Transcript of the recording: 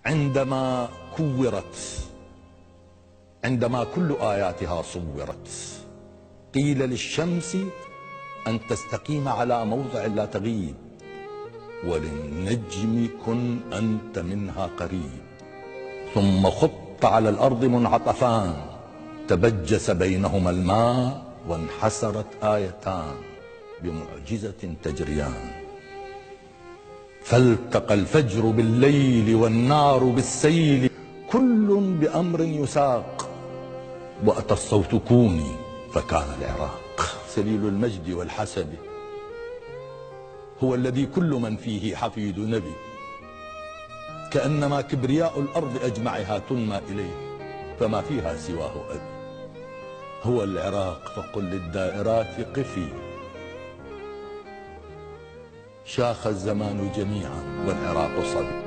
عندما كورت، عندما كل آياتها صورت، قيل للشمس أن تستقيم على موضع لا تغيب، وللنجم كن أنت منها قريب. ثم خط على الأرض منعطفان، تبجس بينهما الماء، وانحسرت آيتان بمعجزة تجريان. فالتقى الفجر بالليل والنار بالسيل، كل بأمر يساق، وأتى الصوت كوني فكان العراق. سليل المجد والحسب هو الذي كل من فيه حفيد نبي، كأنما كبرياء الأرض أجمعها تنمى إليه، فما فيها سواه أبي. هو العراق فقل للدائرات قفي، شاخ الزمان جميعا والعراق صبي.